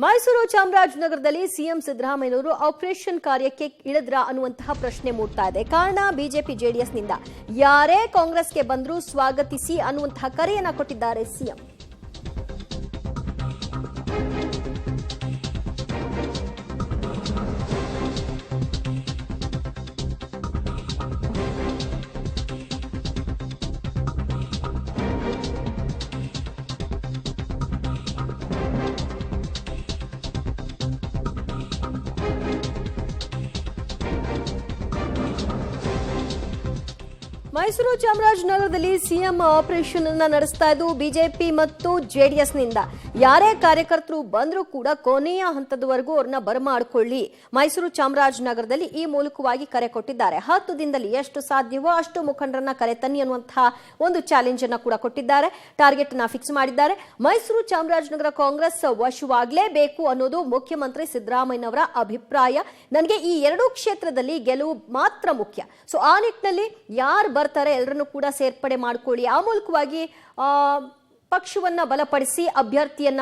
ಮೈಸೂರು ಚಾಮರಾಜನಗರದಲ್ಲಿ ಸಿಎಂ ಸಿದ್ದರಾಮಯ್ಯನವರು ಆಪರೇಷನ್ ಕಾರ್ಯಕ್ಕೆ ಇಳಿದ್ರ ಅನ್ನುವಂತಹ ಪ್ರಶ್ನೆ ಮೂಡ್ತಾ ಇದೆ. ಕಾರಣ ಬಿಜೆಪಿ ಜೆಡಿಎಸ್ನಿಂದ ಯಾರೇ ಕಾಂಗ್ರೆಸ್ಗೆ ಬಂದರೂ ಸ್ವಾಗತಿಸಿ ಅನ್ನುವಂತಹ ಕರೆಯನ್ನ ಕೊಟ್ಟಿದ್ದಾರೆ ಸಿಎಂ. ಮೈಸೂರು ಚಾಮರಾಜನಗರದಲ್ಲಿ ಸಿಎಂ ಆಪರೇಷನ್ ಅನ್ನ ನಡೆಸ್ತಾ ಇದ್ದು ಬಿಜೆಪಿ ಮತ್ತು ಜೆಡಿಎಸ್ನಿಂದ ಯಾರೇ ಕಾರ್ಯಕರ್ತರು ಬಂದರೂ ಕೂಡ ಕೊನೆಯ ಹಂತದವರೆಗೂ ಅವ್ರನ್ನ ಬರಮಾಡಿಕೊಳ್ಳಿ, ಮೈಸೂರು ಚಾಮರಾಜನಗರದಲ್ಲಿ ಈ ಮೂಲಕವಾಗಿ ಕರೆ ಕೊಟ್ಟಿದ್ದಾರೆ. 10 ದಿನದಲ್ಲಿ ಎಷ್ಟು ಸಾಧ್ಯವೋ ಅಷ್ಟು ಮುಖಂಡರನ್ನ ಕರೆ ತನ್ನಿ ಅನ್ನುವಂತಹ ಒಂದು ಚಾಲೆಂಜ್ ಅನ್ನ ಕೂಡ ಕೊಟ್ಟಿದ್ದಾರೆ. ಟಾರ್ಗೆಟ್ ಅನ್ನ ಫಿಕ್ಸ್ ಮಾಡಿದ್ದಾರೆ. ಮೈಸೂರು ಚಾಮರಾಜನಗರ ಕಾಂಗ್ರೆಸ್ ವಶವಾಗಲೇಬೇಕು ಅನ್ನೋದು ಮುಖ್ಯಮಂತ್ರಿ ಸಿದ್ದರಾಮಯ್ಯನವರ ಅಭಿಪ್ರಾಯ. ನನಗೆ ಈ 2 ಕ್ಷೇತ್ರದಲ್ಲಿ ಗೆಲುವು ಮಾತ್ರ ಮುಖ್ಯ. ಸೊ ಆ ನಿಟ್ಟಿನಲ್ಲಿ ಯಾರು ಬರ್ತಾರೆ ಎಲ್ಲರನ್ನು ಕೂಡ ಸೇರ್ಪಡೆ ಮಾಡಿಕೊಳ್ಳಿ, ಆ ಮೂಲಕವಾಗಿ ಪಕ್ಷವನ್ನ ಬಲಪಡಿಸಿ ಅಭ್ಯರ್ಥಿಯನ್ನ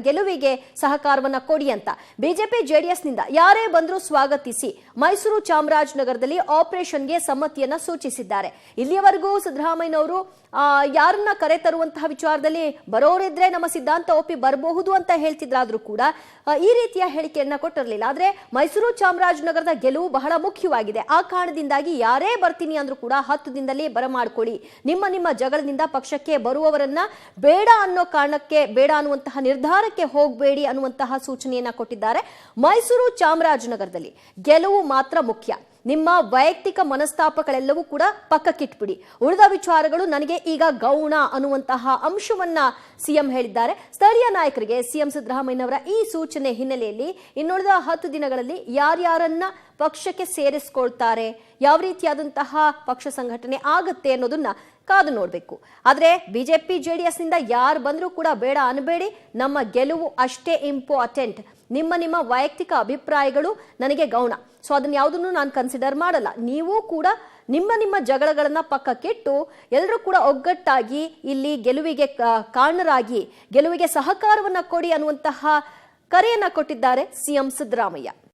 ಗೆಲುವಿಗೆ ಸಹಕಾರವನ್ನ ಕೊಡಿ ಅಂತ ಬಿಜೆಪಿ ಜೆಡಿಎಸ್ನಿಂದ ಯಾರೇ ಬಂದರೂ ಸ್ವಾಗತಿಸಿ ಮೈಸೂರು ಚಾಮರಾಜನಗರದಲ್ಲಿ ಆಪರೇಷನ್ಗೆ ಸಮ್ಮತಿಯನ್ನ ಸೂಚಿಸಿದ್ದಾರೆ. ಇಲ್ಲಿಯವರೆಗೂ ಸಿದ್ದರಾಮಯ್ಯನವರು ಯಾರನ್ನ ಕರೆ ತರುವಂತಹ ವಿಚಾರದಲ್ಲಿ ಬರೋರಿದ್ರೆ ನಮ್ಮ ಸಿದ್ಧಾಂತ ಒಪ್ಪಿ ಬರಬಹುದು ಅಂತ ಹೇಳ್ತಿದ್ರಾದ್ರೂ ಕೂಡ ಈ ರೀತಿಯ ಹೇಳಿಕೆಯನ್ನ ಕೊಟ್ಟಿರಲಿಲ್ಲ. ಆದ್ರೆ ಮೈಸೂರು ಚಾಮರಾಜನಗರದ ಗೆಲುವು ಬಹಳ ಮುಖ್ಯವಾಗಿದೆ. ಆ ಕಾರಣದಿಂದಾಗಿ ಯಾರೇ ಬರ್ತೀನಿ ಅಂದ್ರೂ ಕೂಡ 10 ದಿನದಲ್ಲಿ ಬರಮಾಡ್ಕೊಳ್ಳಿ, ನಿಮ್ಮ ಜಗಳದಿಂದ ಪಕ್ಷಕ್ಕೆ ಬರುವವರನ್ನ ಬೇಡ ಅನ್ನೋ ಕಾರಣಕ್ಕೆ ಬೇಡ ಅನ್ನುವಂತಹ ನಿರ್ಧಾರಕ್ಕೆ ಹೋಗಬೇಡಿ ಅನ್ನುವಂತಹ ಸೂಚನೆಯನ್ನ ಕೊಟ್ಟಿದ್ದಾರೆ. ಮೈಸೂರು ಚಾಮರಾಜನಗರದಲ್ಲಿ ಗೆಲುವು ಮಾತ್ರ ಮುಖ್ಯ. ನಿಮ್ಮ ವೈಯಕ್ತಿಕ ಮನಸ್ತಾಪಗಳೆಲ್ಲವೂ ಕೂಡ ಪಕ್ಕಕ್ಕಿಟ್ಬಿಡಿ, ಉಳಿದ ವಿಚಾರಗಳು ನನಗೆ ಈಗ ಗೌಣ ಅನ್ನುವಂತಹ ಅಂಶವನ್ನ ಸಿಎಂ ಹೇಳಿದ್ದಾರೆ. ಸ್ಥಳೀಯ ನಾಯಕರಿಗೆ ಸಿಎಂ ಸಿದ್ದರಾಮಯ್ಯನವರ ಈ ಸೂಚನೆ ಹಿನ್ನೆಲೆಯಲ್ಲಿ ಇನ್ನುಳಿದ 10 ದಿನಗಳಲ್ಲಿ ಯಾರ್ಯಾರನ್ನ ಪಕ್ಷಕ್ಕೆ ಸೇರಿಸಿಕೊಳ್ತಾರೆ, ಯಾವ ರೀತಿಯಾದಂತಹ ಪಕ್ಷ ಸಂಘಟನೆ ಆಗುತ್ತೆ ಅನ್ನೋದನ್ನ ಕಾದು ನೋಡಬೇಕು. ಆದ್ರೆ ಬಿಜೆಪಿ ಜೆಡಿಎಸ್ನಿಂದ ಯಾರು ಬಂದರೂ ಕೂಡ ಬೇಡ ಅನ್ಬೇಡಿ, ನಮ್ಮ ಗೆಲುವು ಅಷ್ಟೇ ಇಂಪಾರ್ಟೆಂಟ್. ನಿಮ್ಮ ವೈಯಕ್ತಿಕ ಅಭಿಪ್ರಾಯಗಳು ನನಗೆ ಗೌಣ, ಸೊ ಅದನ್ನ ಯಾವುದನ್ನು ನಾನು ಕನ್ಸಿಡರ್ ಮಾಡಲ್ಲ. ನೀವು ಕೂಡ ನಿಮ್ಮ ಜಗಳಗಳನ್ನ ಪಕ್ಕಕ್ಕಿಟ್ಟು ಎಲ್ಲರೂ ಕೂಡ ಒಗ್ಗಟ್ಟಾಗಿ ಇಲ್ಲಿ ಗೆಲುವಿಗೆ ಕಾರಣರಾಗಿ ಗೆಲುವಿಗೆ ಸಹಕಾರವನ್ನ ಕೊಡಿ ಅನ್ನುವಂತಹ ಕರೆಯನ್ನ ಕೊಟ್ಟಿದ್ದಾರೆ ಸಿಎಂ ಸಿದ್ದರಾಮಯ್ಯ.